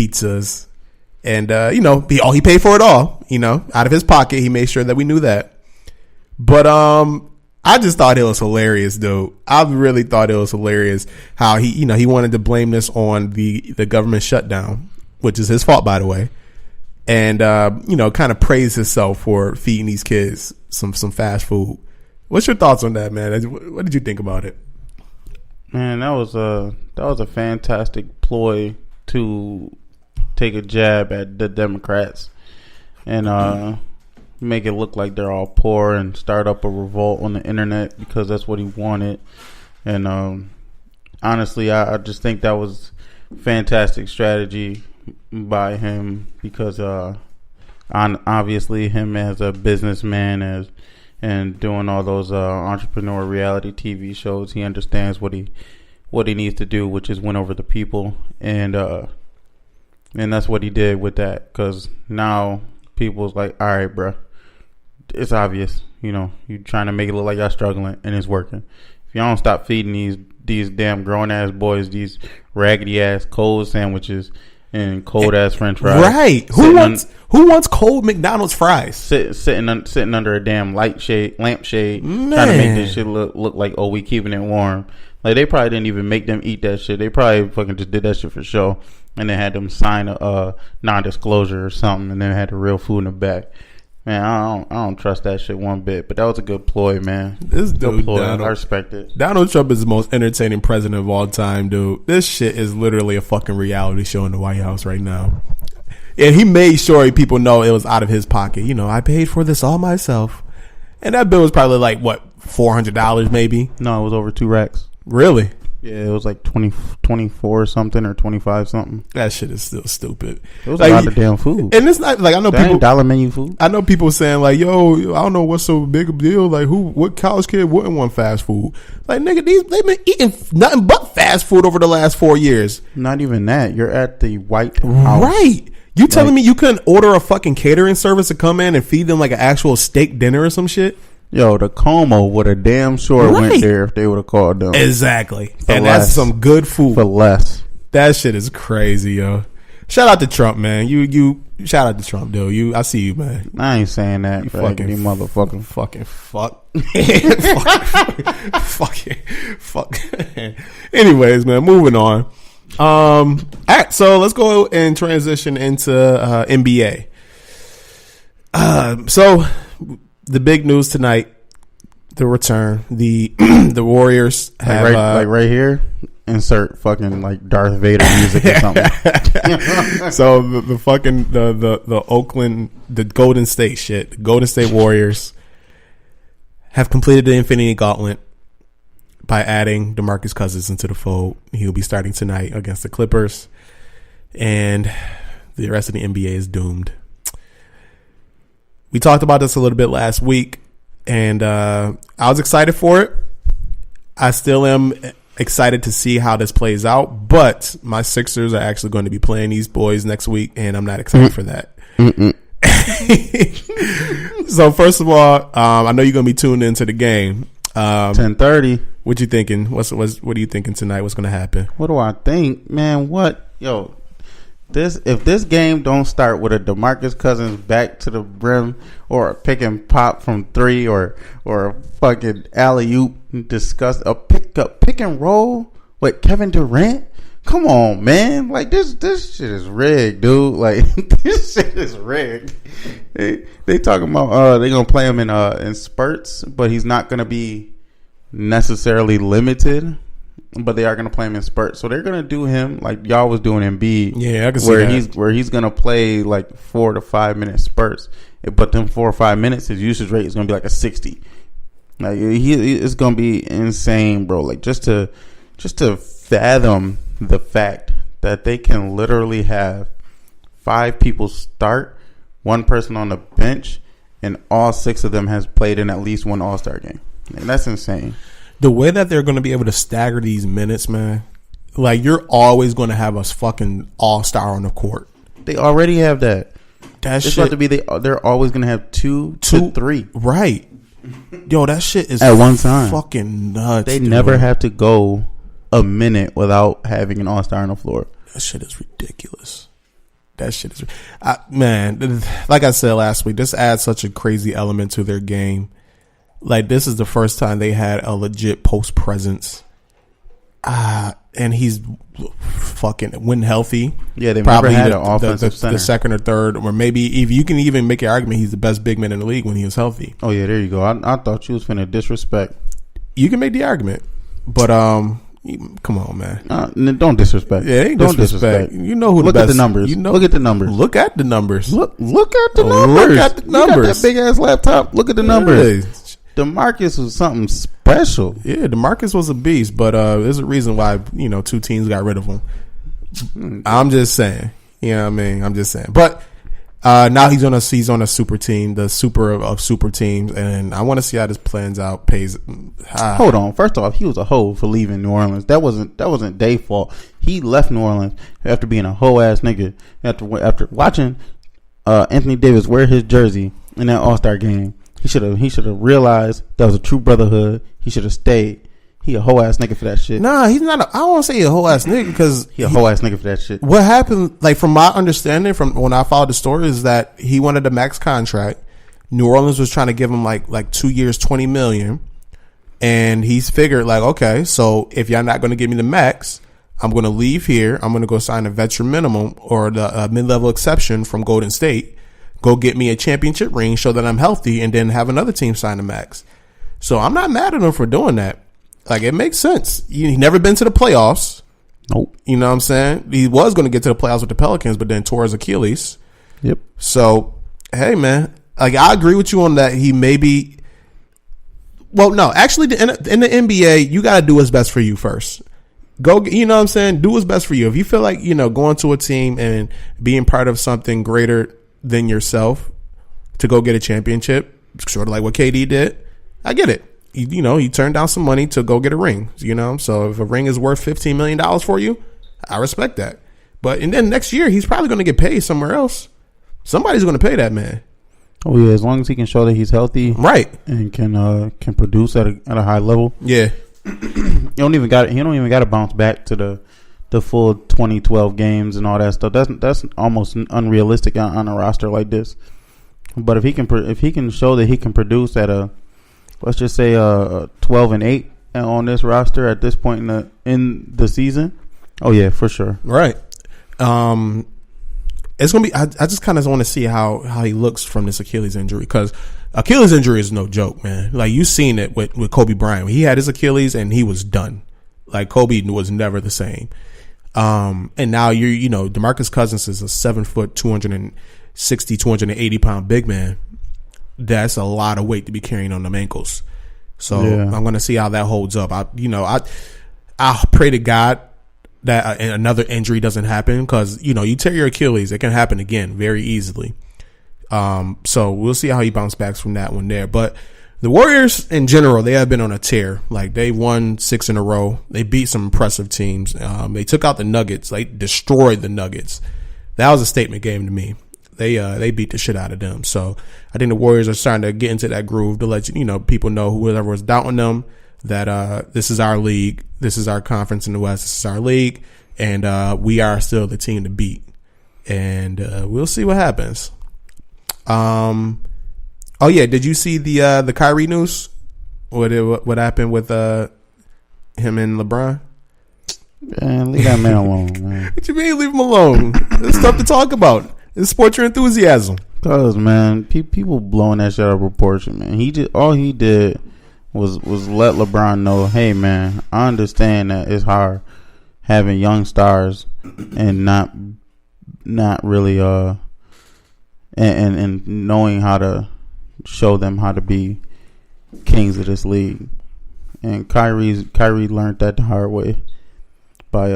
pizzas. And, he paid for it all, out of his pocket. He made sure that we knew that. But I just thought it was hilarious, dude. I really thought it was hilarious how he wanted to blame this on the government shutdown, which is his fault, by the way. And, kind of praise himself for feeding these kids some fast food. What's your thoughts on that, man? What did you think about it? Man, that was a fantastic ploy to take a jab at the Democrats and make it look like they're all poor and start up a revolt on the internet because that's what he wanted. And honestly, I just think that was fantastic strategy by him because obviously him as a businessman and doing all those entrepreneur reality TV shows, he understands what he needs to do, which is win over the people. And that's what he did with that, because now people's like, all right, bro, it's obvious, you're trying to make it look like y'all struggling, and it's working. If y'all don't stop feeding these damn grown ass boys these raggedy ass cold sandwiches and cold ass French fries, right? Who wants cold McDonald's fries? Sitting under a damn lampshade, trying to make this shit look like, oh, we keeping it warm. Like, they probably didn't even make them eat that shit. They probably fucking just did that shit for show, and then had them sign a non-disclosure or something, and then had the real food in the back. Man, I don't trust that shit one bit. But that was a good ploy, man. This dude, I respect it. Donald Trump is the most entertaining president of all time, dude. This shit is literally a fucking reality show in the White House right now. And he made sure people know it was out of his pocket. I paid for this all myself. And that bill was probably like, what, $400 maybe? No, it was over 2 racks. Really? Yeah, it was like 24 something or 25 something. That shit is still stupid. It was a lot of damn food. And it's not like, I know people dollar menu food. I know people saying like, yo, I don't know what's so big a deal. Like, what college kid wouldn't want fast food? Like, nigga, they've been eating nothing but fast food over the last 4 years. Not even that. You're at the White House. Right. You telling me you couldn't order a fucking catering service to come in and feed them like an actual steak dinner or some shit? Yo, the Como would have damn sure went there if they would have called them. Exactly. And that's some good food. For less. That shit is crazy, yo. Shout out to Trump, man. You shout out to Trump, dude. I see you, man. I ain't saying that. You fucking motherfucker. Fucking fuck. fuck. Anyways, man, moving on. All right, so let's go and transition into NBA. So the big news tonight, the return, the Warriors have like right here, insert fucking like Darth Vader music or something. So the Oakland, the Golden State Warriors have completed the Infinity Gauntlet by adding DeMarcus Cousins into the fold. He'll be starting tonight against the Clippers, and the rest of the NBA is doomed. We talked about this a little bit last week, and I was excited for it. I still am excited to see how this plays out, but my Sixers are actually going to be playing these boys next week, and I'm not excited for that. So first of all, I know you're going to be tuned into the game. 10:30. What you thinking? What are you thinking tonight? What's going to happen? What do I think, man? If this game don't start with a DeMarcus Cousins back to the brim or a pick and pop from 3 or a fucking alley-oop, a pick and roll with Kevin Durant. Come on, man. Like, this shit is rigged, dude. Like, this shit is rigged. They talking about they gonna play him in spurts, but he's not gonna be necessarily limited. But they are going to play him in spurts. So they're going to do him like y'all was doing Embiid. Yeah, I can see that. Where he's going to play like 4 to 5 minute spurts. But them 4 or 5 minutes, his usage rate is going to be like a 60. Like, it's going to be insane, bro. Like, just to fathom the fact that they can literally have 5 people start, 1 person on the bench, and all 6 of them has played in at least one All-Star game. And that's insane. The way that they're going to be able to stagger these minutes, man, like, you're always going to have a fucking all-star on the court. They already have that. That it's shit about to be they're always going to have 2 to 3. Right. Yo, that shit is at one time fucking nuts. They never have to go a minute without having an all-star on the floor. That shit is ridiculous. That shit is, man. Like I said last week, this adds such a crazy element to their game. Like, this is the first time they had a legit post presence. And he's fucking when healthy. Yeah, they probably had an offensive center. The second or third, or maybe if you can even make your argument, he's the best big man in the league when he was healthy. Oh yeah, there you go. I thought you was finna disrespect. You can make the argument, but come on, man. Don't disrespect. Yeah, ain't don't disrespect. You know who look the best. Look at the numbers. You know, look at the numbers. Look at the numbers. Look at the numbers. Look at the numbers. You got that big ass laptop. Look at the numbers. Yeah. DeMarcus was something special. Yeah, DeMarcus was a beast, but there's a reason why two teams got rid of him. I'm just saying. You know what I mean? I'm just saying. But now he's on a super team, the super of super teams, and I want to see how this plans out. Hold on. First off, he was a hoe for leaving New Orleans. That wasn't Dave's fault. He left New Orleans after being a hoe ass nigga. After watching Anthony Davis wear his jersey in that All-Star game. He should have realized that was a true brotherhood. He should have stayed. He a hoe ass nigga for that shit. Nah, he's not. I don't want to say he a hoe ass nigga because he a hoe ass nigga for that shit. What happened? Like, from my understanding, from when I followed the story, is that he wanted a max contract. New Orleans was trying to give him like 2 years, $20 million, and he's figured like, okay, so if y'all not going to give me the max, I'm going to leave here. I'm going to go sign a veteran minimum or the mid-level exception from Golden State. Go get me a championship ring, show that I'm healthy, and then have another team sign the max. So I'm not mad at him for doing that. Like, it makes sense. He's never been to the playoffs. Nope. You know what I'm saying? He was going to get to the playoffs with the Pelicans, but then tore his Achilles. Yep. So, hey, man. Like, I agree with you on that. He may be... Well, no. Actually, in the NBA, you got to do what's best for you first. Go, you know what I'm saying? Do what's best for you. If you feel like, going to a team and being part of something greater than yourself to go get a championship, sort of like what KD did, I get it. You turned down some money to go get a ring, so if a ring is worth $15 million for you, I respect that. And then next year he's probably going to get paid somewhere else. Somebody's going to pay that man. Oh yeah, as long as he can show that he's healthy, right, and can produce at a high level. Yeah. He don't even got to bounce back to the full 2012 games and all that stuff. That's almost unrealistic on a roster like this. But if he can show that he can produce at let's just say 12-8 on this roster at this point in the season, oh yeah, for sure. Right. It's gonna be. I just kind of want to see how he looks from this Achilles injury, because Achilles injury is no joke, man. Like, you seen it with Kobe Bryant. He had his Achilles and he was done. Like, Kobe was never the same. And now DeMarcus Cousins is a 7 foot, 260, 280 pound big man. That's a lot of weight to be carrying on them ankles. So yeah. I'm going to see how that holds up. I pray to God that another injury doesn't happen, because, you tear your Achilles, it can happen again very easily. So we'll see how he bounces back from that one there. But the Warriors in general, they have been on a tear. Like, they won 6 in a row. They beat some impressive teams. They took out the Nuggets. They destroyed the Nuggets. That was a statement game to me. They beat the shit out of them. So I think the Warriors are starting to get into that groove to let people know, whoever was doubting them, that this is our league. This is our conference in the West. This is our league. And we are still the team to beat. And we'll see what happens. Oh yeah, did you see the Kyrie news? What happened with him and LeBron? Man, leave that man alone, man. What you mean, leave him alone? There's stuff to talk about. It's sports your enthusiasm. Cause, man, people blowing that shit out of proportion, man. All he did was let LeBron know, hey man, I understand that it's hard having young stars and not really and knowing how to show them how to be kings of this league. And Kyrie learned that the hard way by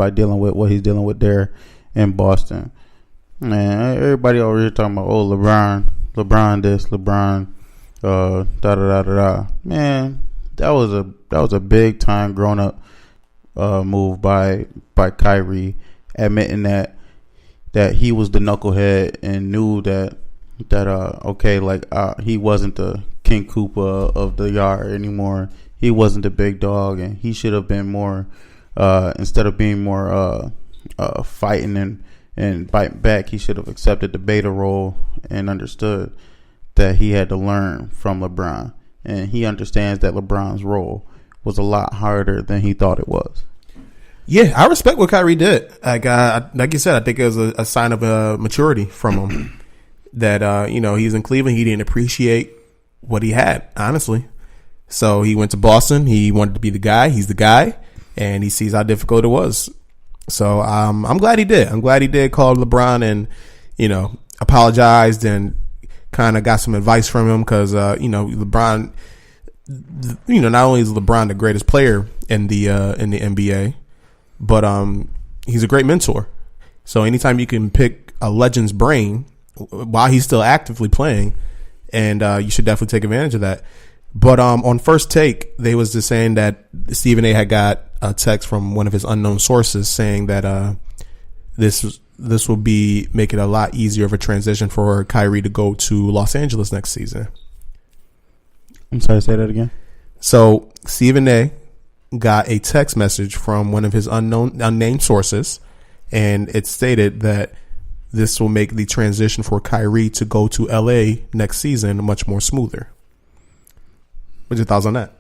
dealing with what he's dealing with there in Boston. Man, everybody over here talking about, oh, LeBron this, LeBron da da da da da. Man, that was a big time grown up move by Kyrie, admitting that he was the knucklehead and knew that he wasn't the King Koopa of the yard anymore. He wasn't the big dog, and he should have been more instead of being more fighting and bite back. He should have accepted the beta role and understood that he had to learn from LeBron. And he understands that LeBron's role was a lot harder than he thought it was. Yeah, I respect what Kyrie did. Like you said, I think it was a sign of maturity from him. That, he's in Cleveland. He didn't appreciate what he had, honestly. So he went to Boston. He wanted to be the guy. He's the guy. And he sees how difficult it was. So I'm glad he did. I'm glad he did call LeBron and, apologized and kind of got some advice from him because, LeBron, not only is LeBron the greatest player in the NBA, but he's a great mentor. So anytime you can pick a legend's brain while he's still actively playing, and you should definitely take advantage of that. But on First Take, they was just saying that Stephen A. had got a text from one of his unknown sources saying that this will make it a lot easier of a transition for Kyrie to go to Los Angeles next season. I'm sorry, say that again. So Stephen A. got a text message from one of his unnamed sources, and it stated that this will make the transition for Kyrie to go to LA next season much more smoother. What's your thoughts on that?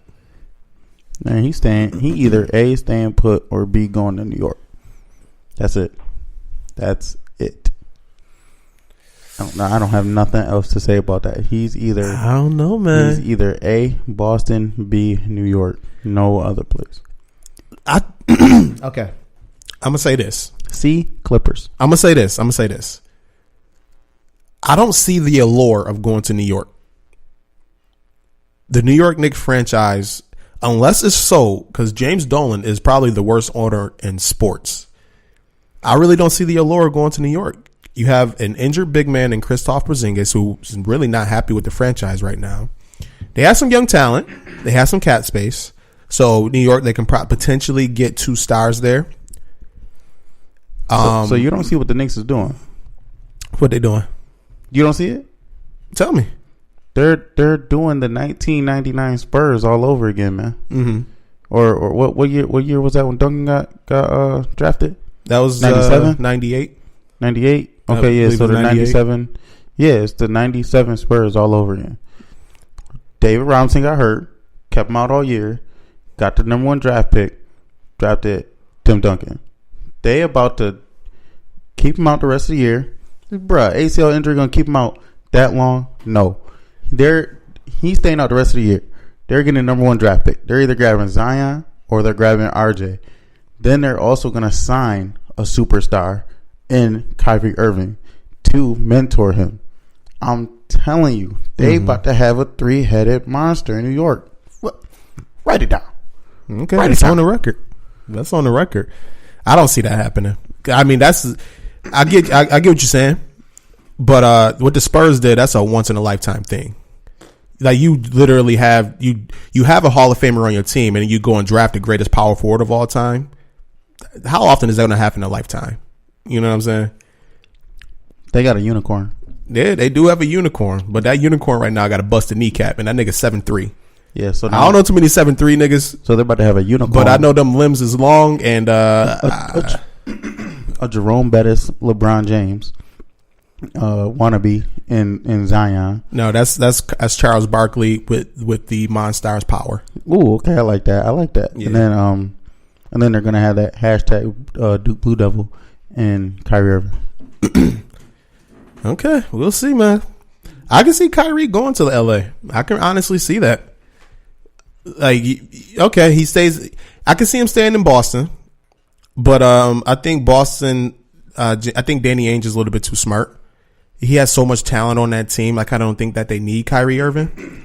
Man, he either A, staying put, or B, going to New York. That's it. I don't have nothing else to say about that. He's either, I don't know, man. He's either A, Boston, B, New York. No other place. Okay. I'm going to say this. C, Clippers. I'm going to say this. I don't see the allure of going to New York. The New York Knicks franchise, unless it's sold, because James Dolan is probably the worst owner in sports. I really don't see the allure of going to New York. You have an injured big man in Kristaps Porzingis who's really not happy with the franchise right now. They have some young talent. They have some cap space. So New York, they can potentially get 2 stars there. So you don't see what the Knicks is doing? What they doing? You don't see it? Tell me. They're doing the 1999 Spurs all over again, man. Mm-hmm. Or what year was that when Duncan got drafted? That was 97? 98. 98? Okay, yeah, so the 97. Yeah, it's the 97 Spurs all over again. David Robinson got hurt, kept him out all year, got the number 1 draft pick, drafted Tim Duncan. They about to keep him out the rest of the year. Bruh, ACL injury gonna keep him out that long? No. He's staying out the rest of the year. They're getting the number 1 draft pick. They're either grabbing Zion or they're grabbing RJ. Then they're also gonna sign a superstar in Kyrie Irving to mentor him. I'm telling you, they about to have a 3-headed monster in New York. Write it down. Okay, that's on the record. That's on the record. I don't see that happening. I mean, I get what you're saying, but what the Spurs did, that's a once in a lifetime thing. Like, you literally have you have a Hall of Famer on your team, and you go and draft the greatest power forward of all time. How often is that going to happen in a lifetime? You know what I'm saying? They got a unicorn. Yeah, they do have a unicorn, but that unicorn right now got a busted kneecap, and that nigga 7'3". Yeah, so I don't know too many 7'3" niggas. So they're about to have a unicorn, but I know them limbs is long, and a Jerome Bettis, LeBron James wannabe in Zion. No, that's Charles Barkley with the Monstars power. Ooh, okay, I like that. Yeah. And then they're gonna have that hashtag Duke Blue Devil and Kyrie Irving. Okay, we'll see, man. I can see Kyrie going to the LA. I can honestly see that. Like, okay, he stays. I can see him staying in Boston, but I think Boston. I think Danny Ainge is a little bit too smart. He has so much talent on that team. I kind of don't think that they need Kyrie Irving.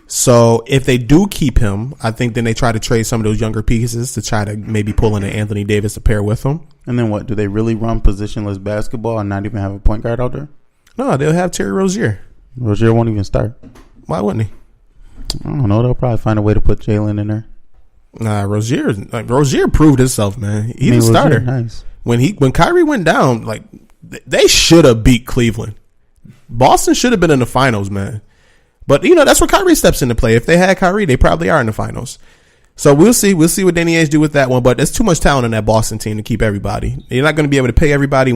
So if they do keep him, I think then they try to trade some of those younger pieces to try to maybe pull in an Anthony Davis to pair with him. And then what? Do they really run positionless basketball and not even have a point guard out there? No, they'll have Terry Rozier. Rozier won't even start. Why wouldn't he? I don't know. They'll probably find a way to put Jalen in there. Nah, Rozier proved himself, man. He's a starter. Nice. When Kyrie went down, like, they should have beat Cleveland. Boston should have been in the finals, man. But, that's where Kyrie steps into play. If they had Kyrie, they probably are in the finals. So we'll see. We'll see what Danny Ainge do with that one. But there's too much talent in that Boston team to keep everybody. You're not going to be able to pay everybody.